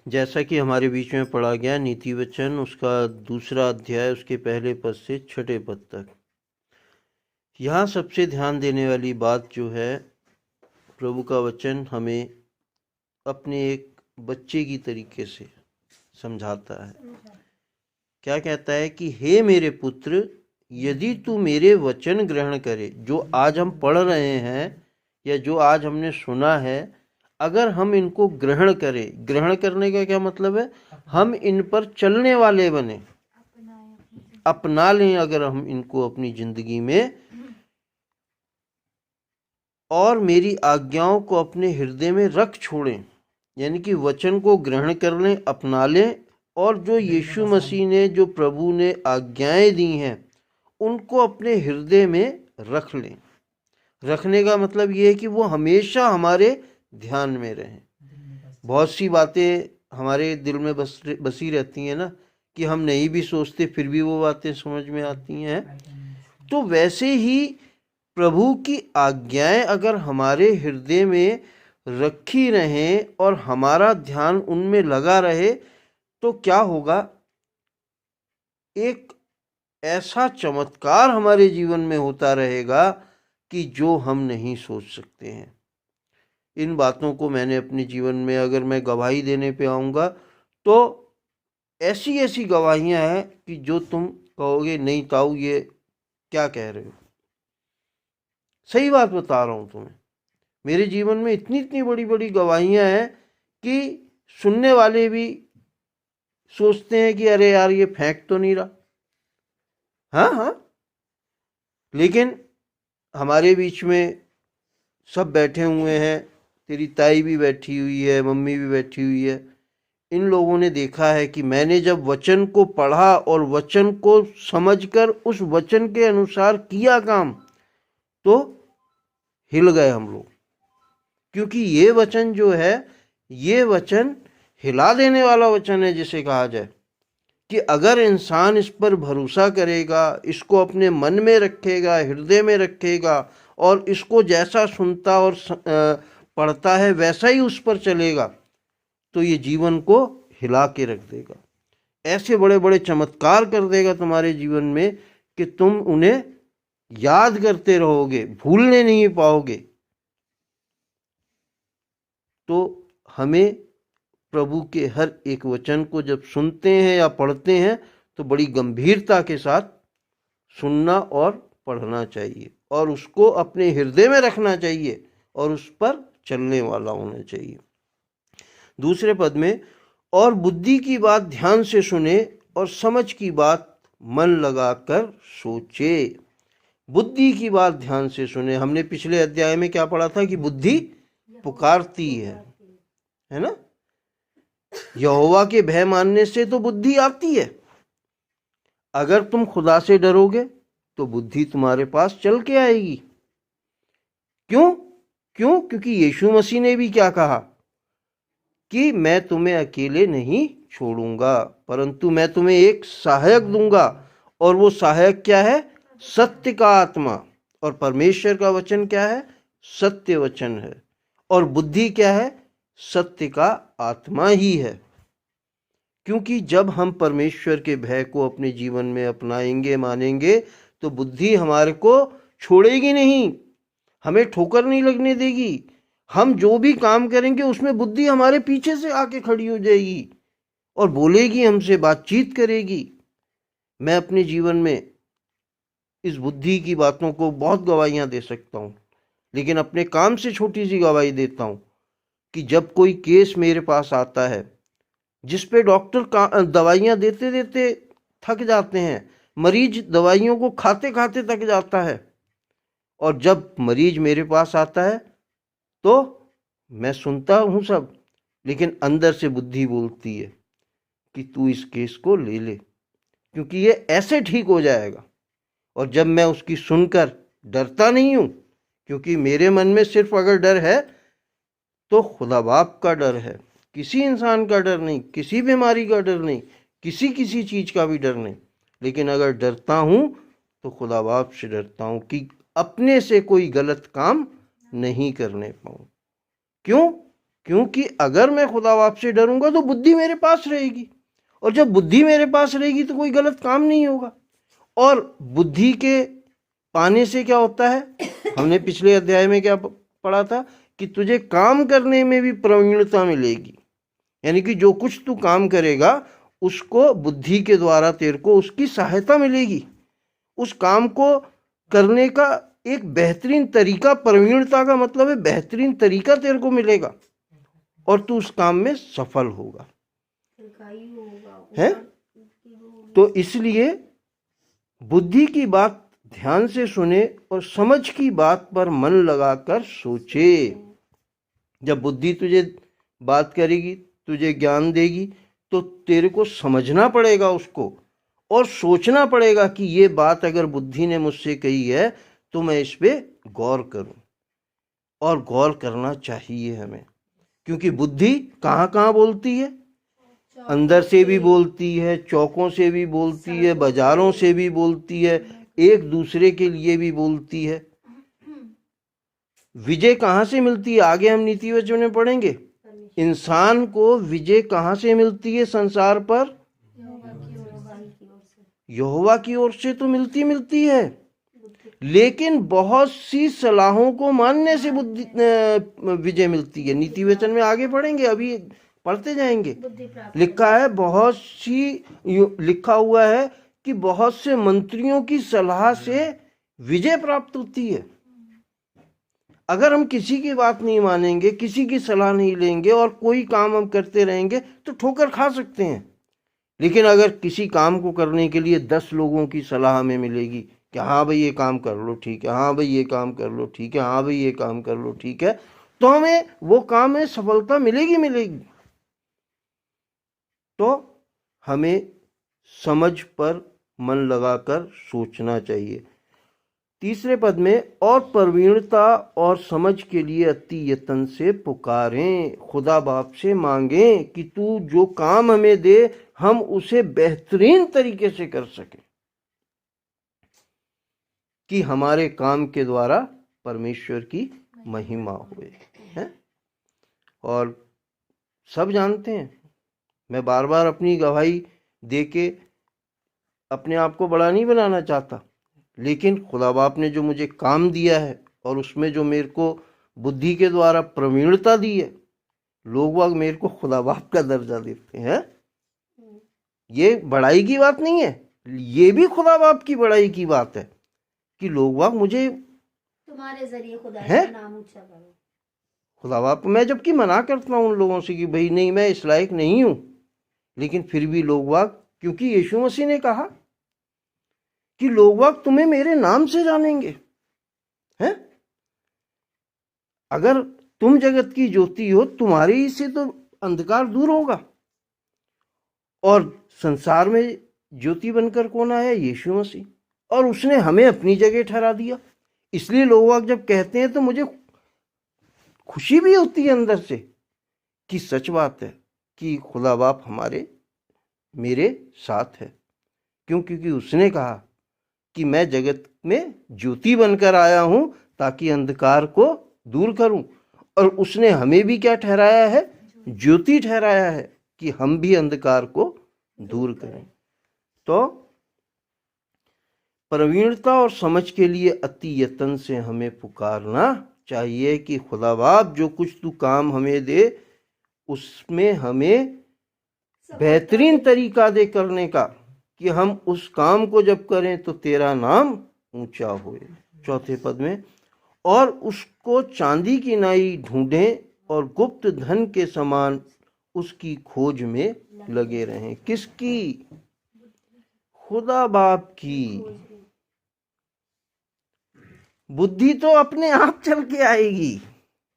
जैसा कि हमारे बीच में पढ़ा गया नीति वचन उसका दूसरा अध्याय उसके पहले पद से छठे पद तक। यहाँ सबसे ध्यान देने वाली बात जो है, प्रभु का वचन हमें अपने एक बच्चे की तरीके से समझाता है। क्या कहता है कि हे मेरे पुत्र, यदि तू मेरे वचन ग्रहण करे, जो आज हम पढ़ रहे हैं या जो आज हमने सुना है, अगर हम इनको ग्रहण करें, ग्रहण करने का क्या मतलब है, हम इन पर चलने वाले बने, अपना लें अगर हम इनको अपनी जिंदगी में, और मेरी आज्ञाओं को अपने हृदय में रख छोड़ें, यानी कि वचन को ग्रहण कर लें, अपना लें, और जो यीशु मसीह ने, जो प्रभु ने आज्ञाएं दी हैं, उनको अपने हृदय में रख लें। रखने का मतलब ये है कि वो हमेशा हमारे ध्यान में रहें। बहुत सी बातें हमारे दिल में बसी रहती हैं ना, कि हम नहीं भी सोचते फिर भी वो बातें समझ में आती हैं। तो वैसे ही प्रभु की आज्ञाएं अगर हमारे हृदय में रखी रहें और हमारा ध्यान उनमें लगा रहे, तो क्या होगा, एक ऐसा चमत्कार हमारे जीवन में होता रहेगा कि जो हम नहीं सोच सकते हैं। इन बातों को मैंने अपने जीवन में, अगर मैं गवाही देने पे आऊँगा तो ऐसी ऐसी गवाहियाँ हैं कि जो तुम कहोगे नहीं ताऊ ये क्या कह रहे हो। सही बात बता रहा हूँ तुम्हें। मेरे जीवन में इतनी इतनी बड़ी बड़ी गवाहियाँ हैं कि सुनने वाले भी सोचते हैं कि अरे यार ये फेंक तो नहीं रहा। हाँ हाँ, लेकिन हमारे बीच में सब बैठे हुए हैं, तेरी ताई भी बैठी हुई है, मम्मी भी बैठी हुई है। इन लोगों ने देखा है कि मैंने जब वचन को पढ़ा और वचन को समझकर उस वचन के अनुसार किया काम, तो हिल गए हम लोग। क्योंकि ये वचन जो है, ये वचन हिला देने वाला वचन है, जिसे कहा जाए कि अगर इंसान इस पर भरोसा करेगा, इसको अपने मन में रखेगा, हृदय में रखेगा, और इसको जैसा सुनता और पढ़ता है वैसा ही उस पर चलेगा, तो ये जीवन को हिला के रख देगा। ऐसे बड़े बड़े चमत्कार कर देगा तुम्हारे जीवन में कि तुम उन्हें याद करते रहोगे, भूलने नहीं पाओगे। तो हमें प्रभु के हर एक वचन को जब सुनते हैं या पढ़ते हैं तो बड़ी गंभीरता के साथ सुनना और पढ़ना चाहिए, और उसको अपने हृदय में रखना चाहिए, और उस पर चलने वाला होना चाहिए। दूसरे पद में, और बुद्धि की बात ध्यान से सुने और समझ की बात मन लगाकर सोचे। बुद्धि की बात ध्यान से सुने। हमने पिछले अध्याय में क्या पढ़ा था कि बुद्धि पुकारती है ना। यहोवा के भय मानने से तो बुद्धि आती है। अगर तुम खुदा से डरोगे तो बुद्धि तुम्हारे पास चल के आएगी। क्यों? क्योंकि यीशु मसीह ने भी क्या कहा कि मैं तुम्हें अकेले नहीं छोड़ूंगा, परंतु मैं तुम्हें एक सहायक दूंगा, और वो सहायक क्या है? सत्य का आत्मा। और परमेश्वर का वचन क्या है? सत्य वचन है। और बुद्धि क्या है? सत्य का आत्मा ही है। क्योंकि जब हम परमेश्वर के भय को अपने जीवन में अपनाएंगे, मानेंगे, तो बुद्धि हमारे को छोड़ेगी नहीं, हमें ठोकर नहीं लगने देगी। हम जो भी काम करेंगे उसमें बुद्धि हमारे पीछे से आके खड़ी हो जाएगी और बोलेगी, हमसे बातचीत करेगी। मैं अपने जीवन में इस बुद्धि की बातों को बहुत गवाहियां दे सकता हूँ, लेकिन अपने काम से छोटी सी गवाही देता हूँ कि जब कोई केस मेरे पास आता है जिस पे डॉक्टर दवाइयाँ देते देते थक जाते हैं, मरीज दवाइयों को खाते खाते थक जाता है, और जब मरीज मेरे पास आता है तो मैं सुनता हूँ सब, लेकिन अंदर से बुद्धि बोलती है कि तू इस केस को ले ले, क्योंकि ये ऐसे ठीक हो जाएगा। और जब मैं उसकी सुनकर डरता नहीं हूँ, क्योंकि मेरे मन में सिर्फ अगर डर है तो खुदा बाप का डर है, किसी इंसान का डर नहीं, किसी बीमारी का डर नहीं, किसी चीज़ का भी डर नहीं। लेकिन अगर डरता हूँ तो खुदा बाप से डरता हूँ कि अपने से कोई गलत काम नहीं करने पाऊँ। क्यों? क्योंकि अगर मैं खुदा बाप से डरूंगा तो बुद्धि मेरे पास रहेगी, और जब बुद्धि मेरे पास रहेगी तो कोई गलत काम नहीं होगा। और बुद्धि के पाने से क्या होता है, हमने पिछले अध्याय में क्या पढ़ा था कि तुझे काम करने में भी प्रवीणता मिलेगी, यानी कि जो कुछ तू काम करेगा उसको बुद्धि के द्वारा तेरे को उसकी सहायता मिलेगी। उस काम को करने का एक बेहतरीन तरीका, प्रवीणता का मतलब है बेहतरीन तरीका तेरे को मिलेगा और तू उस काम में सफल होगा, है। तो इसलिए बुद्धि की बात ध्यान से सुने और समझ की बात पर मन लगाकर सोचे। जब बुद्धि तुझे बात करेगी, तुझे ज्ञान देगी, तो तेरे को समझना पड़ेगा उसको और सोचना पड़ेगा कि ये बात अगर बुद्धि ने मुझसे कही है तो मैं इस पे गौर करूं। और गौर करना चाहिए हमें, क्योंकि बुद्धि कहाँ कहाँ बोलती है, अंदर से भी बोलती है, चौकों से भी बोलती है, बाजारों से भी बोलती है, एक दूसरे के लिए भी बोलती है। विजय कहाँ से मिलती है, आगे हम नीति वचन में पढ़ेंगे। इंसान को विजय कहाँ से मिलती है संसार पर, यहोवा की ओर से तो मिलती है, लेकिन बहुत सी सलाहों को मानने से बुद्धि विजय मिलती है। नीति वचन में आगे पढ़ेंगे, अभी पढ़ते जाएंगे। लिखा है बहुत सी, लिखा हुआ है कि बहुत से मंत्रियों की सलाह से विजय प्राप्त होती है। अगर हम किसी की बात नहीं मानेंगे, किसी की सलाह नहीं लेंगे और कोई काम हम करते रहेंगे तो ठोकर खा सकते हैं। लेकिन अगर किसी काम को करने के लिए 10 लोगों की सलाह हमें मिलेगी कि हाँ भाई ये काम कर लो, ठीक है, हाँ भाई ये काम कर लो, ठीक है, हाँ भाई ये काम कर लो, ठीक है, तो हमें वो काम में सफलता मिलेगी। तो हमें समझ पर मन लगाकर सोचना चाहिए। तीसरे पद में, और प्रवीणता और समझ के लिए अति यत्न से पुकारें, खुदा बाप से मांगें कि तू जो काम हमें दे हम उसे बेहतरीन तरीके से कर सके, कि हमारे काम के द्वारा परमेश्वर की महिमा हुए, है। और सब जानते हैं, मैं बार बार अपनी गवाही देके अपने आप को बड़ा नहीं बनाना चाहता, लेकिन खुदा बाप ने जो मुझे काम दिया है और उसमें जो मेरे को बुद्धि के द्वारा प्रवीणता दी है, लोग वाग मेरे को खुदा बाप का दर्जा देते हैं। ये बड़ाई की बात नहीं है, ये भी खुदा बाप की बड़ाई की बात है कि लोग वाग मुझे तुम्हारे जरिए खुदा का नाम ऊंचा करो। खुदा बाप, मैं जबकि मना करता हूँ उन लोगों से कि भाई नहीं, मैं इस लायक नहीं हूं, लेकिन फिर भी लोग वाग, क्योंकि यीशु मसीह ने कहा कि लोग वाग तुम्हें मेरे नाम से जानेंगे, हैं। अगर तुम जगत की ज्योति हो, तुम्हारे ही से तो अंधकार दूर होगा। और संसार में ज्योति बनकर कौन आया, यीशु मसीह, और उसने हमें अपनी जगह ठहरा दिया। इसलिए लोग जब कहते हैं तो मुझे खुशी भी होती है अंदर से कि सच बात है कि खुदा बाप मेरे साथ है। क्यों? क्योंकि उसने कहा कि मैं जगत में ज्योति बनकर आया हूं ताकि अंधकार को दूर करूं, और उसने हमें भी क्या ठहराया है, ज्योति ठहराया है कि हम भी अंधकार को दूर करें। तो प्रवीणता और समझ के लिए अति यत्न से हमें पुकारना चाहिए कि खुदा बाप जो कुछ तू काम हमें दे उसमें हमें बेहतरीन तरीका दे करने का, कि हम उस काम को जब करें तो तेरा नाम ऊंचा होए। चौथे पद में, और उसको चांदी की नाई ढूंढें और गुप्त धन के समान उसकी खोज में लगे रहें। किसकी? खुदा बाप की। बुद्धि तो अपने आप चल के आएगी,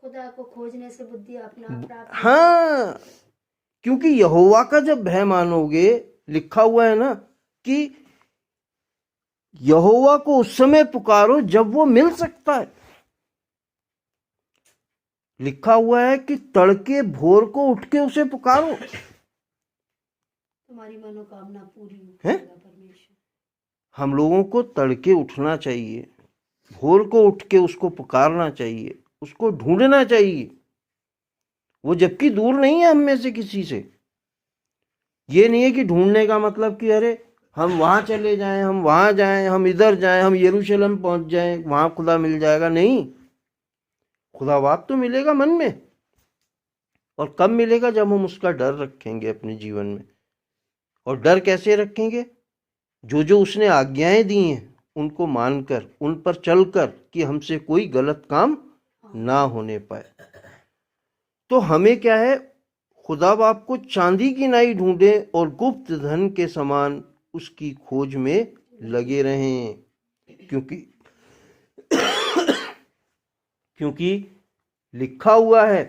खुदा को खोजने से बुद्धि अपना आप प्राप्त। हाँ, क्योंकि यहोवा का जब भय मानोगे, लिखा हुआ है ना कि यहोवा को उस समय पुकारो जब वो मिल सकता है। लिखा हुआ है कि तड़के भोर को उठ के उसे पुकारो, तुम्हारी मनोकामना पूरी है। परमेश्वर, हम लोगों को तड़के उठना चाहिए, भोर को उठ के उसको पुकारना चाहिए, उसको ढूंढना चाहिए, वो जबकि दूर नहीं है हम में से किसी से। ये नहीं है कि ढूंढने का मतलब कि अरे हम वहां चले जाएं, हम वहां जाएं, हम इधर जाएं, हम यरूशलेम पहुंच जाएं, वहां खुदा मिल जाएगा। नहीं, खुदा बाप तो मिलेगा मन में। और कब मिलेगा? जब हम उसका डर रखेंगे अपने जीवन में। और डर कैसे रखेंगे? जो जो उसने आज्ञाएं दी हैं उनको मानकर, उन पर चलकर, कि हमसे कोई गलत काम ना होने पाए। तो हमें क्या है, खुदा बाप को चांदी की नाई ढूंढें और गुप्त धन के समान उसकी खोज में लगे रहें। क्योंकि लिखा हुआ है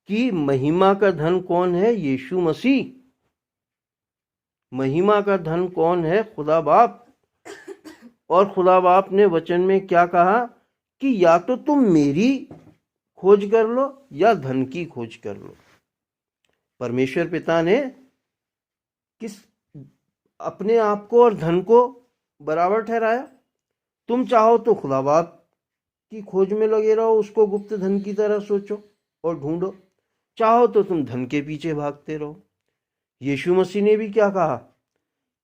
कि महिमा का धन कौन है? यीशु मसीह। महिमा का धन कौन है? खुदा बाप। और खुदा बाप ने वचन में क्या कहा कि या तो तुम मेरी खोज कर लो या धन की खोज कर लो। परमेश्वर पिता ने किस अपने आप को और धन को बराबर ठहराया? तुम चाहो तो खुदा बाप की खोज में लगे रहो, उसको गुप्त धन की तरह सोचो और ढूंढो। चाहो तो तुम धन के पीछे भागते रहो। यीशु मसीह ने भी क्या कहा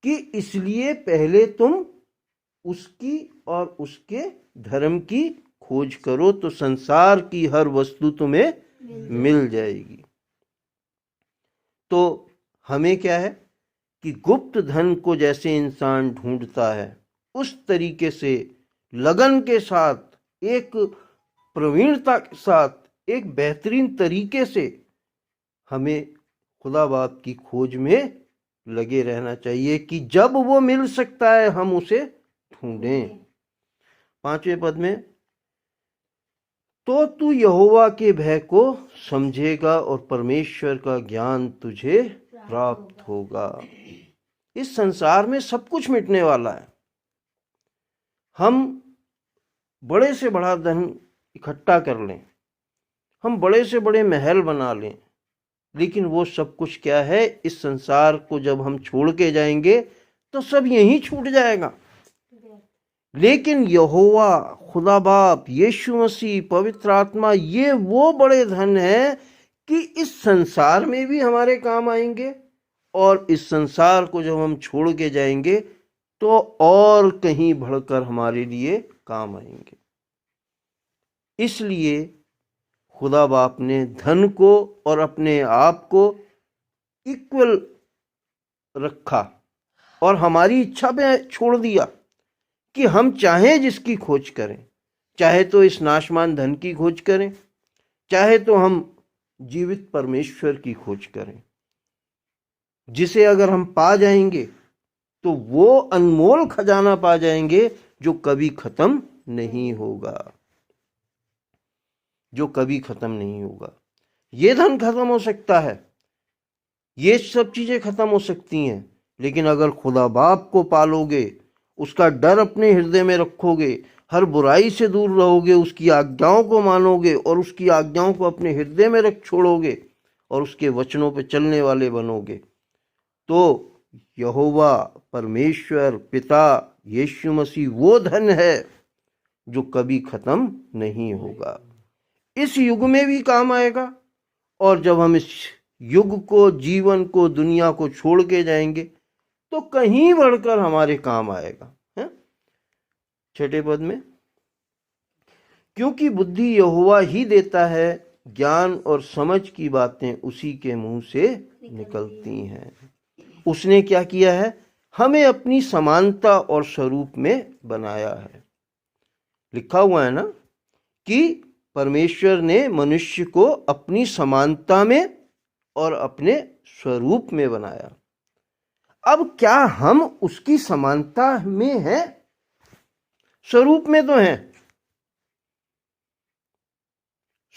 कि इसलिए पहले तुम उसकी और उसके धर्म की खोज करो तो संसार की हर वस्तु तुम्हें मिल जाएगी। तो हमें क्या है कि गुप्त धन को जैसे इंसान ढूंढता है उस तरीके से लगन के साथ, एक प्रवीणता के साथ, एक बेहतरीन तरीके से हमें खुदा बाप की खोज में लगे रहना चाहिए कि जब वो मिल सकता है हम उसे ढूंढें। 5वें पद में, तो तू यहोवा के भय को समझेगा और परमेश्वर का ज्ञान तुझे प्राप्त होगा। इस संसार में सब कुछ मिटने वाला है। हम बड़े से बड़ा धन इकट्ठा कर लें, हम बड़े से बड़े महल बना लें, लेकिन वो सब कुछ क्या है? इस संसार को जब हम छोड़ के जाएंगे तो सब यहीं छूट जाएगा। लेकिन यहोवा, खुदा बाप, यीशु मसीह, पवित्र आत्मा, ये वो बड़े धन है कि इस संसार में भी हमारे काम आएंगे और इस संसार को जब हम छोड़ के जाएंगे तो और कहीं बढ़कर हमारे लिए काम आएंगे। इसलिए खुदा बाप ने धन को और अपने आप को इक्वल रखा और हमारी इच्छा पे छोड़ दिया कि हम चाहें जिसकी खोज करें, चाहे तो इस नाशमान धन की खोज करें, चाहे तो हम जीवित परमेश्वर की खोज करें, जिसे अगर हम पा जाएंगे तो वो अनमोल खजाना पा जाएंगे जो कभी खत्म नहीं होगा, जो कभी खत्म नहीं होगा। ये धन खत्म हो सकता है, ये सब चीजें खत्म हो सकती हैं, लेकिन अगर खुदा बाप को पालोगे, उसका डर अपने हृदय में रखोगे, हर बुराई से दूर रहोगे, उसकी आज्ञाओं को मानोगे और उसकी आज्ञाओं को अपने हृदय में रख छोड़ोगे और उसके वचनों पे चलने वाले बनोगे, तो यहोवा, परमेश्वर पिता, यीशु मसीह वो धन है जो कभी खत्म नहीं होगा। इस युग में भी काम आएगा और जब हम इस युग को, जीवन को, दुनिया को छोड़ के जाएंगे तो कहीं बढ़कर हमारे काम आएगा। है 6ठे पद में, क्योंकि बुद्धि यहोवा ही देता है, ज्ञान और समझ की बातें उसी के मुंह से निकलती हैं। उसने क्या किया है? हमें अपनी समानता और स्वरूप में बनाया है। लिखा हुआ है ना कि परमेश्वर ने मनुष्य को अपनी समानता में और अपने स्वरूप में बनाया। अब क्या हम उसकी समानता में हैं? स्वरूप में तो हैं,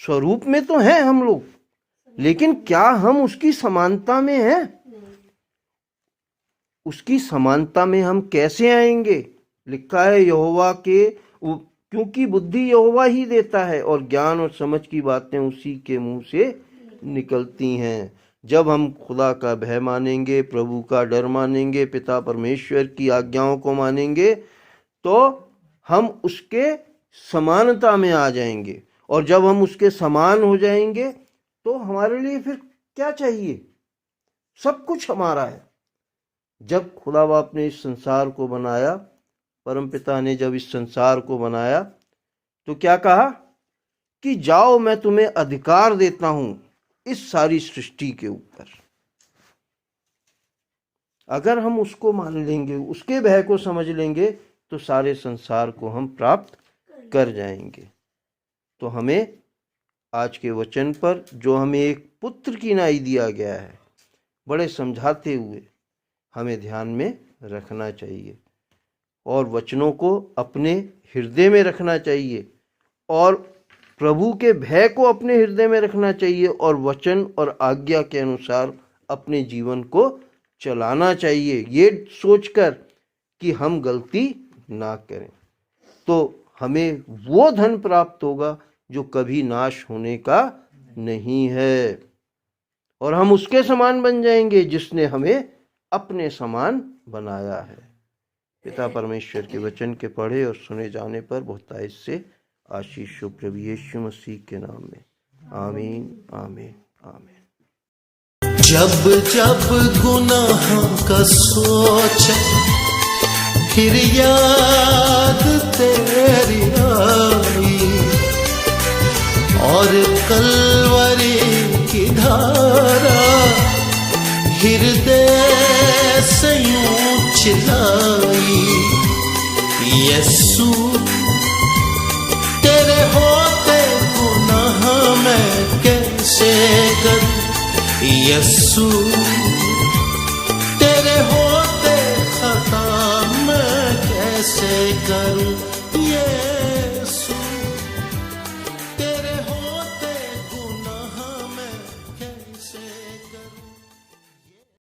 स्वरूप में तो हैं हम लोग, लेकिन क्या हम उसकी समानता में हैं? उसकी समानता में हम कैसे आएंगे? लिखा है यहोवा के, क्योंकि बुद्धि यहोवा ही देता है और ज्ञान और समझ की बातें उसी के मुंह से निकलती हैं। जब हम खुदा का भय मानेंगे, प्रभु का डर मानेंगे, पिता परमेश्वर की आज्ञाओं को मानेंगे, तो हम उसके समानता में आ जाएंगे। और जब हम उसके समान हो जाएंगे तो हमारे लिए फिर क्या चाहिए? सब कुछ हमारा है। जब खुदा बाप ने इस संसार को बनाया, परमपिता ने जब इस संसार को बनाया, तो क्या कहा कि जाओ मैं तुम्हें अधिकार देता हूं इस सारी सृष्टि के ऊपर। अगर हम उसको मान लेंगे, उसके भय को समझ लेंगे, तो सारे संसार को हम प्राप्त कर जाएंगे। तो हमें आज के वचन पर, जो हमें एक पुत्र की नाई दिया गया है, बड़े समझाते हुए हमें ध्यान में रखना चाहिए और वचनों को अपने हृदय में रखना चाहिए और प्रभु के भय को अपने हृदय में रखना चाहिए और वचन और आज्ञा के अनुसार अपने जीवन को चलाना चाहिए, ये सोचकर कि हम गलती ना करें। तो हमें वो धन प्राप्त होगा जो कभी नाश होने का नहीं है और हम उसके समान बन जाएंगे जिसने हमें अपने समान बनाया है। पिता परमेश्वर के वचन के पढ़े और सुने जाने पर बहुतायत से आशीष हो प्रभु यीशु मसीह के नाम में। आमीन, आमीन, आमीन। जब जब गुनाह का सोच फिर याद तेरी आई और कलवरी की धारा हृदय से यूं चिल्लाई, यीशु तेरे होते गुनाह मैं कैसे करूं, यीशु तेरे होते खता मैं कैसे करूं।